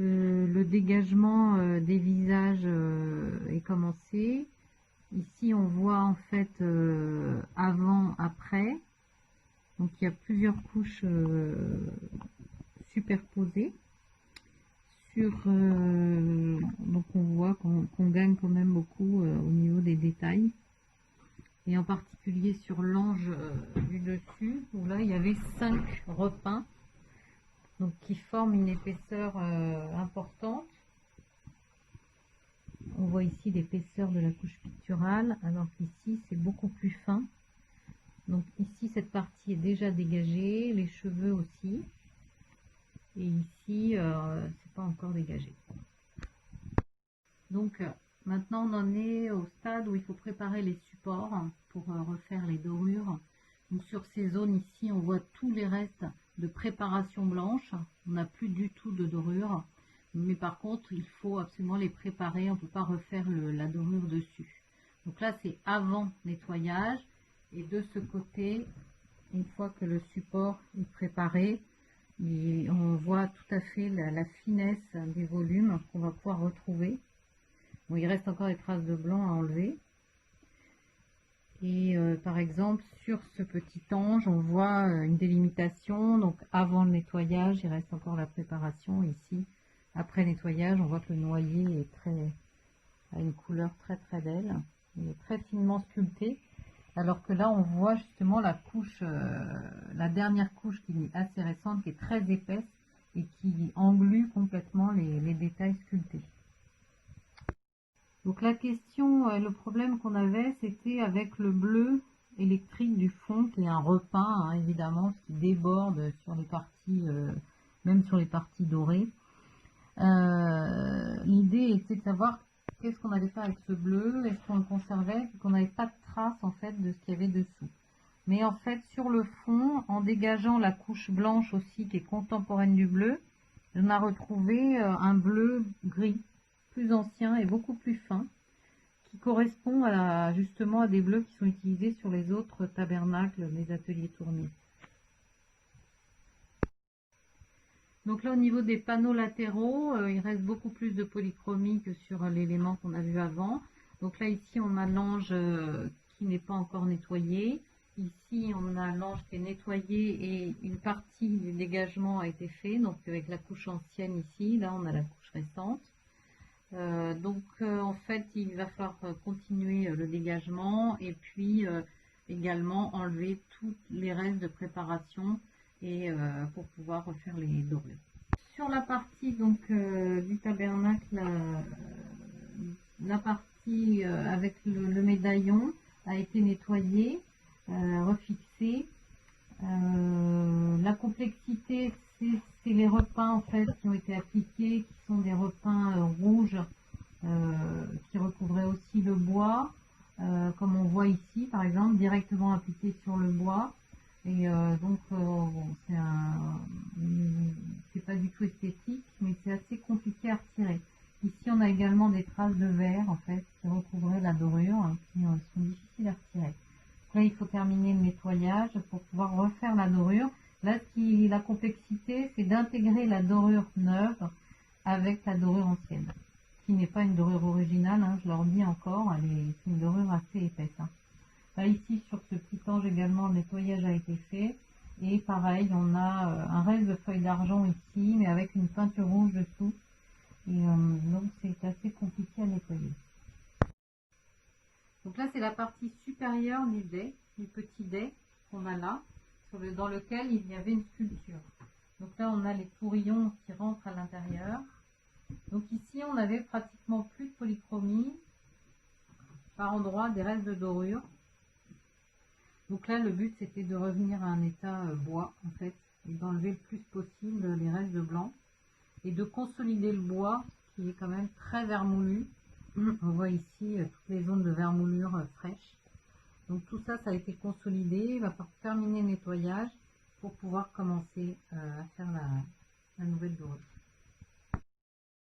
Le dégagement des visages est commencé. Ici, on voit en fait avant, après. Donc, il y a plusieurs couches superposées. Donc, on voit qu'on gagne quand même beaucoup au niveau des détails. Et en particulier sur l'ange du dessus, où là, il y avait 5 repeints. Donc, qui forment une épaisseur importante. On voit ici l'épaisseur de la couche picturale, alors qu'ici c'est beaucoup plus fin. Donc ici cette partie est déjà dégagée, les cheveux aussi. Et ici c'est pas encore dégagé. Donc maintenant on en est au stade où il faut préparer les supports pour refaire les dorures. Donc sur ces zones ici on voit tous les restes de préparation blanche. On n'a plus du tout de dorure. Mais par contre, il faut absolument les préparer. On ne peut pas refaire la dorure dessus. Donc là, c'est avant nettoyage. Et de ce côté, une fois que le support est préparé, on voit tout à fait la finesse des volumes qu'on va pouvoir retrouver. Bon, il reste encore des traces de blanc à enlever. Et par exemple, sur ce petit ange, on voit une délimitation. Donc avant le nettoyage, il reste encore la préparation ici. Après nettoyage, on voit que le noyer a une couleur très belle. Il est très finement sculpté. Alors que là, on voit justement la couche, la dernière couche qui est assez récente, qui est très épaisse et qui englue complètement les détails sculptés. Donc la question, le problème qu'on avait, c'était avec le bleu électrique du fond, qui est un repeint, hein, évidemment, qui déborde sur les parties, même sur les parties dorées. L'idée était de savoir qu'est-ce qu'on allait faire avec ce bleu, est-ce qu'on le conservait, et qu'on n'avait pas de trace en fait de ce qu'il y avait dessous. Mais en fait sur le fond, en dégageant la couche blanche aussi qui est contemporaine du bleu, on a retrouvé un bleu gris, plus ancien et beaucoup plus fin, qui correspond justement à des bleus qui sont utilisés sur les autres tabernacles des ateliers tournés. Donc là, au niveau des panneaux latéraux, il reste beaucoup plus de polychromie que sur l'élément qu'on a vu avant. Donc là, ici, on a l'ange qui n'est pas encore nettoyé. Ici, on a l'ange qui est nettoyé et une partie du dégagement a été fait. Donc avec la couche ancienne ici, là, on a la couche récente. En fait, il va falloir continuer le dégagement et puis également enlever tous les restes de préparation et pour pouvoir refaire les dorures. Sur la partie du tabernacle, la partie avec le médaillon a été nettoyée, refixée. La complexité, c'est les repeints en fait qui ont été appliqués, qui sont des repeints rouges qui recouvraient aussi le bois, comme on voit ici par exemple, directement appliqués sur le bois. Et c'est pas du tout esthétique, mais c'est assez compliqué à retirer. Ici, on a également des traces de verre en fait qui recouvraient la dorure, hein, qui sont difficiles à retirer. Là, il faut terminer le nettoyage pour pouvoir refaire la dorure. Là, la complexité, c'est d'intégrer la dorure neuve avec la dorure ancienne, qui n'est pas une dorure originale, hein, je leur dis encore, c'est une dorure assez épaisse. Hein. Là, ici, sur ce petit ange également, le nettoyage a été fait. Et pareil, on a un reste de feuilles d'argent ici, mais avec une peinture rouge dessous. Et donc, c'est assez compliqué à nettoyer. Donc là, c'est la partie supérieure du dais, du petit dais qu'on a là, dans lequel il y avait une sculpture. Donc là, on a les pourillons qui rentrent à l'intérieur. Donc ici, on avait pratiquement plus de polychromie. Par endroits, des restes de dorure. Donc là, le but, c'était de revenir à un état bois, en fait, et d'enlever le plus possible les restes de blanc, et de consolider le bois, qui est quand même très vermoulu. On voit ici toutes les zones de vermoulure fraîches. Donc tout ça, ça a été consolidé. Il va falloir terminer le nettoyage pour pouvoir commencer à faire la nouvelle dorure.